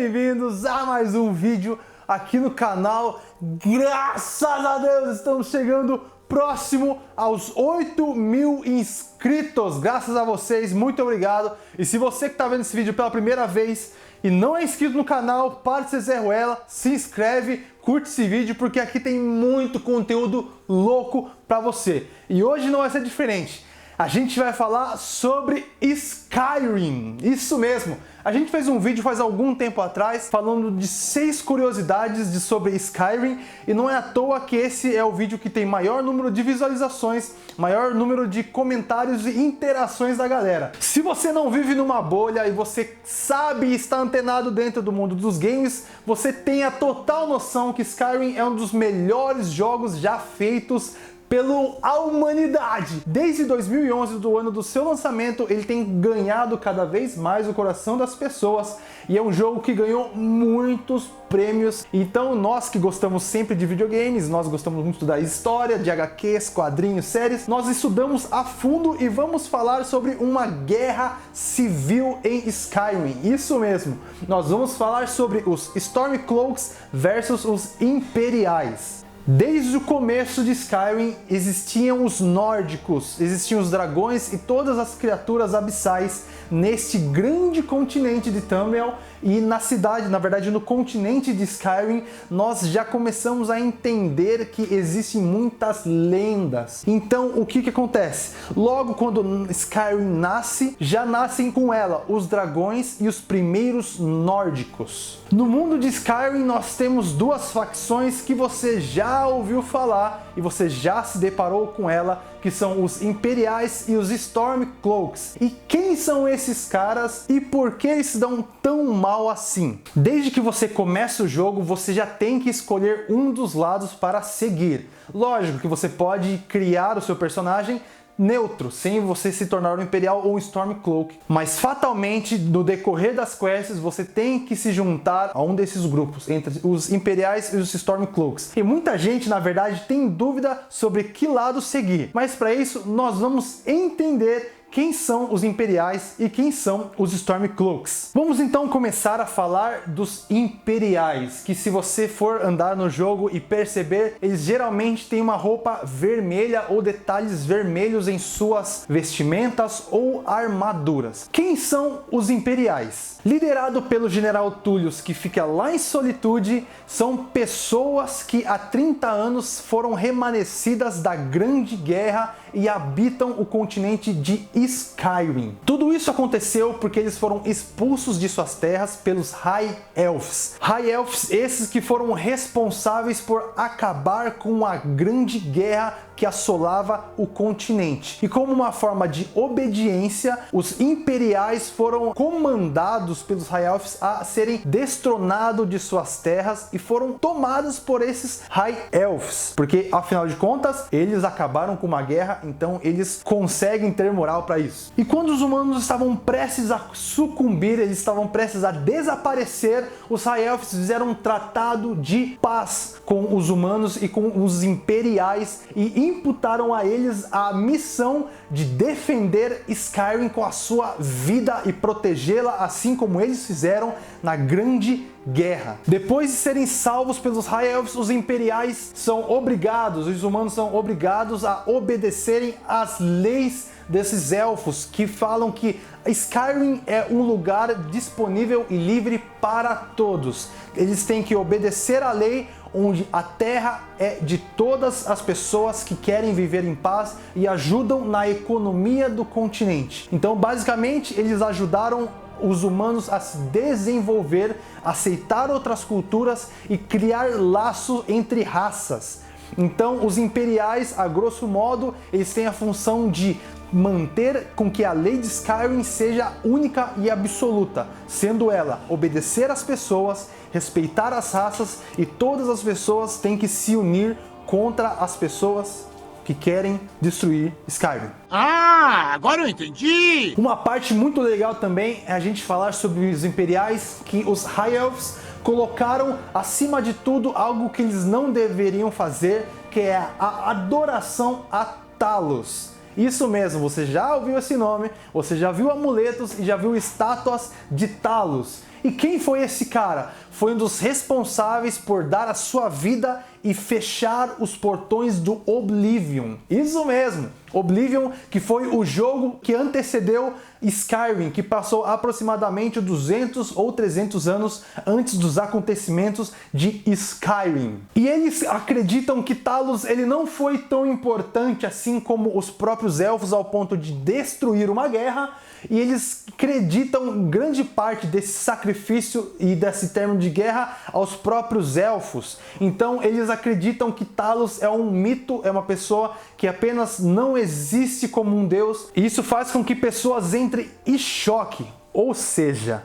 bem-vindos a mais um vídeo aqui no canal. Graças a Deus estamos chegando próximo aos 8.000 inscritos. Graças a vocês, muito obrigado. E se você que está vendo esse vídeo pela primeira vez e não é inscrito no canal, para de ser Zé Ruela, se inscreve, curte esse vídeo porque aqui tem muito conteúdo louco para você. E hoje não vai ser diferente. A gente vai falar sobre Skyrim, isso mesmo. A gente fez um vídeo faz algum tempo atrás falando de 6 curiosidades sobre Skyrim e não é à toa que esse é o vídeo que tem maior número de visualizações, maior número de comentários e interações da galera. Se você não vive numa bolha e você sabe e está antenado dentro do mundo dos games, você tem a total noção que Skyrim é um dos melhores jogos já feitos pela humanidade. Desde 2011, do ano do seu lançamento, ele tem ganhado cada vez mais o coração das pessoas e é um jogo que ganhou muitos prêmios. Então nós que gostamos sempre de videogames, nós gostamos muito da história, de HQs, quadrinhos, séries, nós estudamos a fundo e vamos falar sobre uma guerra civil em Skyrim. Isso mesmo, nós vamos falar sobre os Stormcloaks versus os Imperiais. Desde o começo de Skyrim existiam os nórdicos, existiam os dragões e todas as criaturas abissais neste grande continente de Tamriel, e na cidade, na verdade no continente de Skyrim, nós já começamos a entender que existem muitas lendas. Então o que acontece? Logo quando Skyrim nasce, já nascem com ela os dragões e os primeiros nórdicos. No mundo de Skyrim nós temos duas facções que você já ouviu falar e você já se deparou com ela, que são os Imperiais e os Stormcloaks. E quem são esses caras e por que eles se dão tão mal assim? Desde que você começa o jogo, você já tem que escolher um dos lados para seguir. Lógico que você pode criar o seu personagem neutro, sem você se tornar um Imperial ou um Stormcloak, mas fatalmente no decorrer das quests você tem que se juntar a um desses grupos, entre os Imperiais e os Stormcloaks. E muita gente na verdade tem dúvida sobre que lado seguir, mas para isso nós vamos entender quem são os Imperiais e quem são os Stormcloaks. Vamos então começar a falar dos Imperiais, que se você for andar no jogo e perceber, eles geralmente têm uma roupa vermelha ou detalhes vermelhos em suas vestimentas ou armaduras. Quem são os Imperiais? Liderado pelo General Tullius, que fica lá em Solitude, são pessoas que há 30 anos foram remanescidas da Grande Guerra e habitam o continente de Skyrim. Tudo isso aconteceu porque eles foram expulsos de suas terras pelos High Elves. High Elves, esses que foram responsáveis por acabar com a Grande Guerra que assolava o continente. E como uma forma de obediência, os Imperiais foram comandados pelos High Elves a serem destronados de suas terras e foram tomados por esses High Elves, porque afinal de contas eles acabaram com uma guerra, então eles conseguem ter moral para isso. E quando os humanos estavam prestes a sucumbir, eles estavam prestes a desaparecer, os High Elves fizeram um tratado de paz com os humanos e com os Imperiais e imputaram a eles a missão de defender Skyrim com a sua vida e protegê-la, assim como eles fizeram na Grande Guerra. Depois de serem salvos pelos High Elves, os Imperiais são obrigados, os humanos são obrigados a obedecerem às leis desses elfos, que falam que Skyrim é um lugar disponível e livre para todos. Eles têm que obedecer à lei, onde a terra é de todas as pessoas que querem viver em paz e ajudam na economia do continente. Então, basicamente, eles ajudaram os humanos a se desenvolver, aceitar outras culturas e criar laços entre raças. Então, os Imperiais, a grosso modo, eles têm a função de manter com que a lei de Skyrim seja única e absoluta, sendo ela obedecer às pessoas, respeitar as raças, e todas as pessoas têm que se unir contra as pessoas que querem destruir Skyrim. Ah, agora eu entendi! Uma parte muito legal também é a gente falar sobre os Imperiais, que os High Elves colocaram acima de tudo algo que eles não deveriam fazer, que é a adoração a Talos. Isso mesmo, você já ouviu esse nome, você já viu amuletos e já viu estátuas de Talos. E quem foi esse cara? Foi um dos responsáveis por dar a sua vida e fechar os portões do Oblivion. Isso mesmo, Oblivion, que foi o jogo que antecedeu Skyrim, que passou aproximadamente 200 ou 300 anos antes dos acontecimentos de Skyrim. E eles acreditam que Talos ele não foi tão importante assim como os próprios elfos ao ponto de destruir uma guerra, e eles acreditam grande parte desse sacrifício e desse termo de guerra aos próprios elfos. Então eles acreditam que Talos é um mito, é uma pessoa que apenas não existe como um deus, e isso faz com que pessoas entrem em choque, ou seja,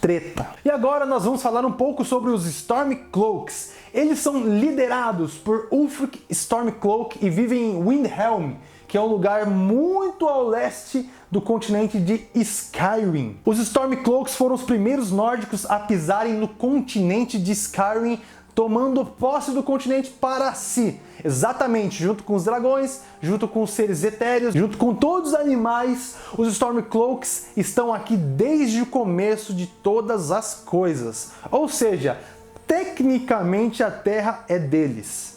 treta. E agora nós vamos falar um pouco sobre os Stormcloaks. Eles são liderados por Ulfric Stormcloak e vivem em Windhelm, que é um lugar muito ao leste do continente de Skyrim. Os Stormcloaks foram os primeiros nórdicos a pisarem no continente de Skyrim, tomando posse do continente para si. Exatamente, junto com os dragões, junto com os seres etéreos, junto com todos os animais, os Stormcloaks estão aqui desde o começo de todas as coisas. Ou seja, tecnicamente a terra é deles.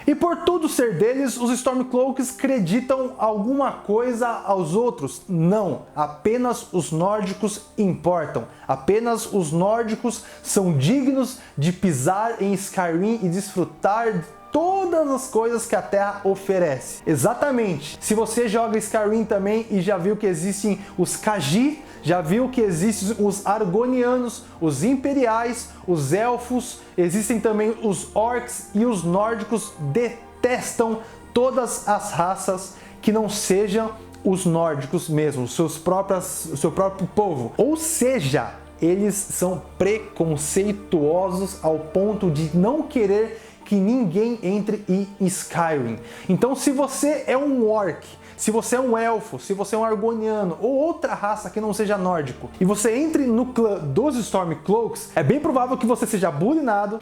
E por tudo ser deles, os Stormcloaks acreditam alguma coisa aos outros? Não, apenas os nórdicos importam. Apenas os nórdicos são dignos de pisar em Skyrim e desfrutar de todas as coisas que a Terra oferece. Exatamente. Se você joga Skyrim também e já viu que existem os Khajiit, já viu que existem os Argonianos, os Imperiais, os Elfos, existem também os Orcs, e os nórdicos detestam todas as raças que não sejam os nórdicos mesmo, o seu próprio povo. Ou seja, eles são preconceituosos ao ponto de não querer que ninguém entre em Skyrim. Então, se você é um orc, se você é um elfo, se você é um argoniano ou outra raça que não seja nórdico, e você entre no clã dos Stormcloaks, é bem provável que você seja bullyingado,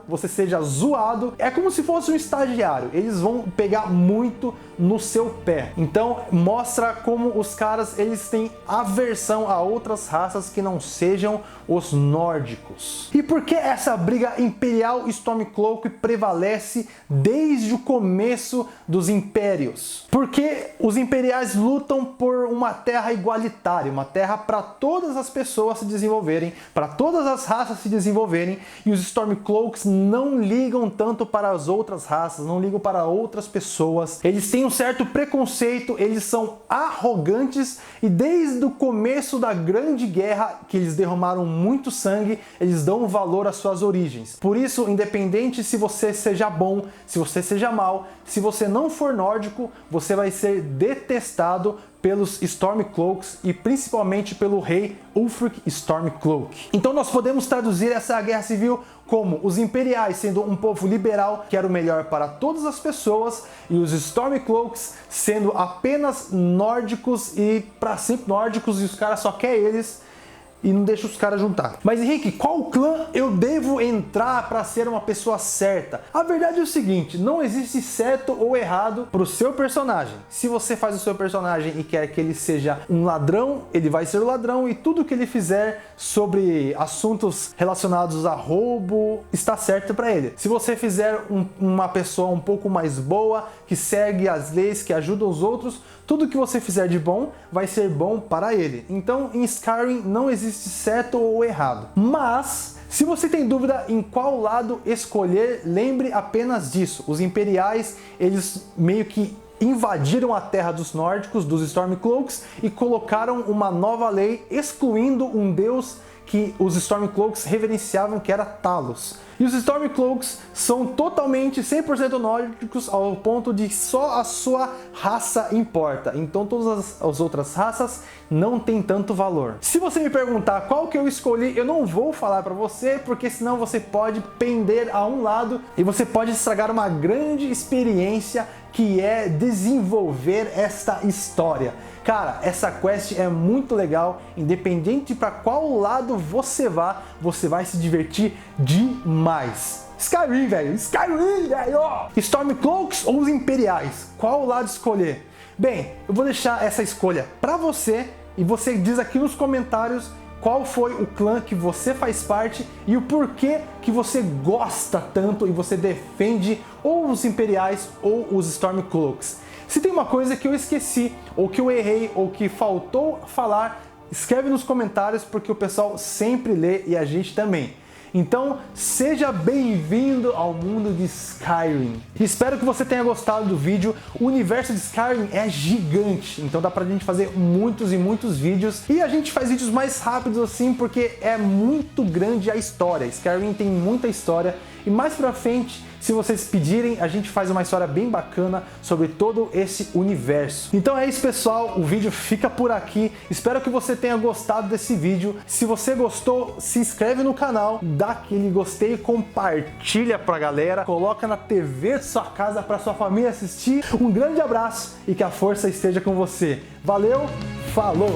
você seja zoado. É como se fosse um estagiário. Eles vão pegar muito no seu pé. Então mostra como os caras eles têm aversão a outras raças que não sejam os nórdicos. E por que essa briga imperial Stormcloak prevalece desde o começo dos impérios? Porque os imperiais lutam por uma terra igualitária, uma terra para todas as pessoas se desenvolverem, para todas as raças se desenvolverem, e os Stormcloaks não ligam tanto para as outras raças, não ligam para outras pessoas. Eles têm um certo preconceito, eles são arrogantes, e desde o começo da Grande Guerra, que eles derramaram muito sangue, eles dão valor às suas origens. Por isso, independente se você seja bom, se você seja mal, se você não for nórdico, você vai ser detestado pelos Stormcloaks e principalmente pelo rei Ulfric Stormcloak. Então nós podemos traduzir essa guerra civil como os imperiais sendo um povo liberal que era o melhor para todas as pessoas, e os Stormcloaks sendo apenas nórdicos e para sempre nórdicos, e os caras só querem eles e não deixa os caras juntar. Mas Henrique, qual clã eu devo entrar para ser uma pessoa certa? A verdade é o seguinte, não existe certo ou errado para o seu personagem. Se você faz o seu personagem e quer que ele seja um ladrão, ele vai ser o ladrão, e tudo que ele fizer sobre assuntos relacionados a roubo está certo para ele. Se você fizer uma pessoa um pouco mais boa, que segue as leis, que ajuda os outros, tudo que você fizer de bom vai ser bom para ele. Então em Skyrim não existe certo ou errado. Mas se você tem dúvida em qual lado escolher, lembre apenas disso. Os imperiais, eles meio que invadiram a terra dos nórdicos, dos Stormcloaks, e colocaram uma nova lei excluindo um deus que os Stormcloaks reverenciavam, que era Talos. E os Stormcloaks são totalmente 100% nórdicos ao ponto de só a sua raça importa. Então todas as outras raças não têm tanto valor. Se você me perguntar qual que eu escolhi, eu não vou falar para você, porque senão você pode pender a um lado e você pode estragar uma grande experiência que é desenvolver esta história. Cara, essa quest é muito legal, independente para qual lado você vá, você vai se divertir demais. Skyrim, velho! Skyrim, velho! Stormcloaks ou os Imperiais? Qual lado escolher? Bem, eu vou deixar essa escolha para você, e você diz aqui nos comentários qual foi o clã que você faz parte e o porquê que você gosta tanto e você defende ou os Imperiais ou os Stormcloaks. Se tem uma coisa que eu esqueci, ou que eu errei, ou que faltou falar, escreve nos comentários porque o pessoal sempre lê e a gente também. Então, seja bem-vindo ao mundo de Skyrim. Espero que você tenha gostado do vídeo. O universo de Skyrim é gigante, então dá pra gente fazer muitos e muitos vídeos. E a gente faz vídeos mais rápidos assim porque é muito grande a história. Skyrim tem muita história e mais pra frente, se vocês pedirem, a gente faz uma história bem bacana sobre todo esse universo. Então é isso, pessoal, o vídeo fica por aqui. Espero que você tenha gostado desse vídeo. Se você gostou, se inscreve no canal, dá aquele gostei, compartilha pra galera, coloca na TV de sua casa pra sua família assistir. Um grande abraço e que a força esteja com você. Valeu, falou!